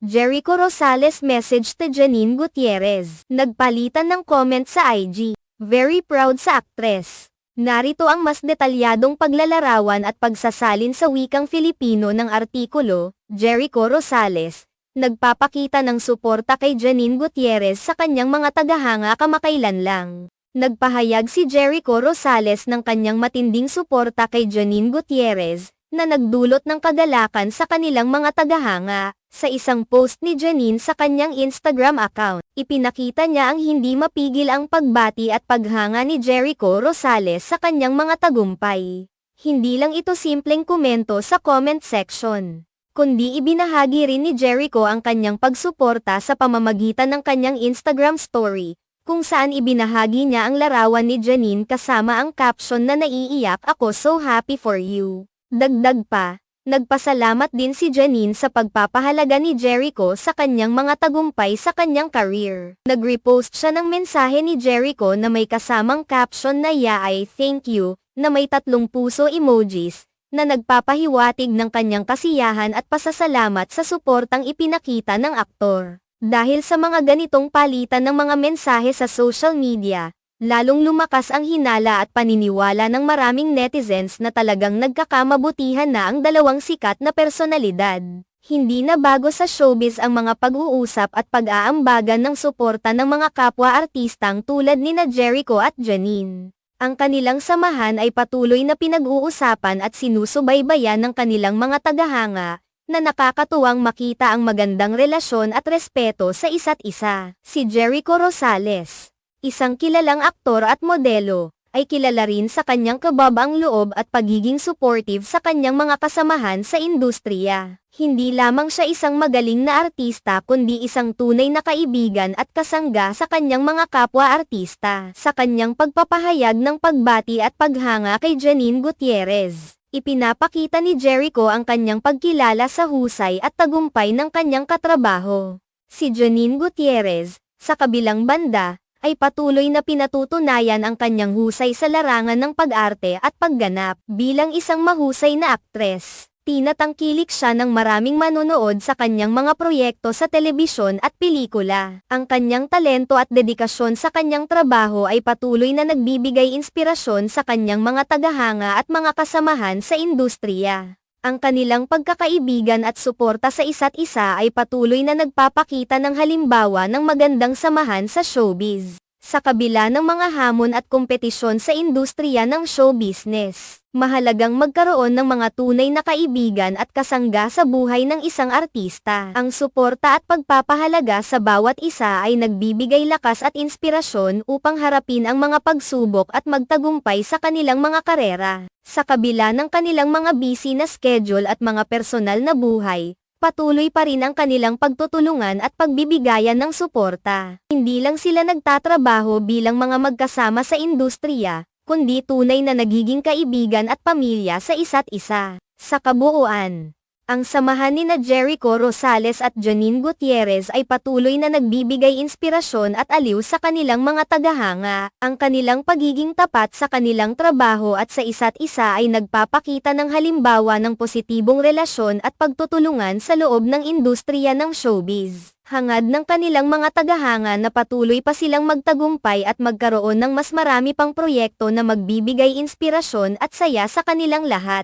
Jericho Rosales message to Janine Gutierrez. Nagpalitan ng comment sa IG. Very proud sa aktres. Narito ang mas detalyadong paglalarawan at pagsasalin sa wikang Filipino ng artikulo. Jericho Rosales, nagpapakita ng suporta kay Janine Gutierrez sa kanyang mga tagahanga kamakailan lang. Nagpahayag si Jericho Rosales ng kanyang matinding suporta kay Janine Gutierrez, na nagdulot ng kagalakan sa kanilang mga tagahanga. Sa isang post ni Janine sa kanyang Instagram account, ipinakita niya ang hindi mapigil ang pagbati at paghanga ni Jericho Rosales sa kanyang mga tagumpay. Hindi lang ito simpleng komento sa comment section, kundi ibinahagi rin ni Jericho ang kanyang pagsuporta sa pamamagitan ng kanyang Instagram story, kung saan ibinahagi niya ang larawan ni Janine kasama ang caption na "Naiiyak ako, so happy for you." Dagdag pa, nagpasalamat din si Janine sa pagpapahalaga ni Jericho sa kanyang mga tagumpay sa kanyang career. Nag-repost siya ng mensahe ni Jericho na may kasamang caption na "Yeah, I thank you," na may 3 puso emojis, na nagpapahiwatig ng kanyang kasiyahan at pasasalamat sa suportang ipinakita ng aktor. Dahil sa mga ganitong palitan ng mga mensahe sa social media, lalong lumakas ang hinala at paniniwala ng maraming netizens na talagang nagkakamabutihan na ang dalawang sikat na personalidad. Hindi na bago sa showbiz ang mga pag-uusap at pag-aambagan ng suporta ng mga kapwa-artistang tulad nina Jericho at Janine. Ang kanilang samahan ay patuloy na pinag-uusapan at sinusubaybayan ng kanilang mga tagahanga, na nakakatuwang makita ang magandang relasyon at respeto sa isa't isa. Si Jericho Rosales, isang kilalang aktor at modelo, ay kilala rin sa kanyang kababang loob at pagiging supportive sa kanyang mga kasamahan sa industriya. Hindi lamang siya isang magaling na artista kundi isang tunay na kaibigan at kasangga sa kanyang mga kapwa-artista. Sa kanyang pagpapahayag ng pagbati at paghanga kay Janine Gutierrez, ipinapakita ni Jericho ang kanyang pagkilala sa husay at tagumpay ng kanyang katrabaho. Si Janine Gutierrez, sa kabilang banda, ay patuloy na pinatutunayan ang kanyang husay sa larangan ng pag-arte at pagganap. Bilang isang mahusay na aktres, tinatangkilik siya ng maraming manonood sa kanyang mga proyekto sa telebisyon at pelikula. Ang kanyang talento at dedikasyon sa kanyang trabaho ay patuloy na nagbibigay inspirasyon sa kanyang mga tagahanga at mga kasamahan sa industriya. Ang kanilang pagkakaibigan at suporta sa isa't isa ay patuloy na nagpapakita ng halimbawa ng magandang samahan sa showbiz. Sa kabila ng mga hamon at kompetisyon sa industriya ng show business, mahalagang magkaroon ng mga tunay na kaibigan at kasangga sa buhay ng isang artista. Ang suporta at pagpapahalaga sa bawat isa ay nagbibigay lakas at inspirasyon upang harapin ang mga pagsubok at magtagumpay sa kanilang mga karera. Sa kabila ng kanilang mga busy na schedule at mga personal na buhay, patuloy pa rin ang kanilang pagtutulungan at pagbibigayan ng suporta. Hindi lang sila nagtatrabaho bilang mga magkasama sa industriya, kundi tunay na nagiging kaibigan at pamilya sa isa't isa. Sa kabuuan, ang samahan nina Jericho Rosales at Janine Gutierrez ay patuloy na nagbibigay inspirasyon at aliw sa kanilang mga tagahanga. Ang kanilang pagiging tapat sa kanilang trabaho at sa isa't isa ay nagpapakita ng halimbawa ng positibong relasyon at pagtutulungan sa loob ng industriya ng showbiz. Hangad ng kanilang mga tagahanga na patuloy pa silang magtagumpay at magkaroon ng mas marami pang proyekto na magbibigay inspirasyon at saya sa kanilang lahat.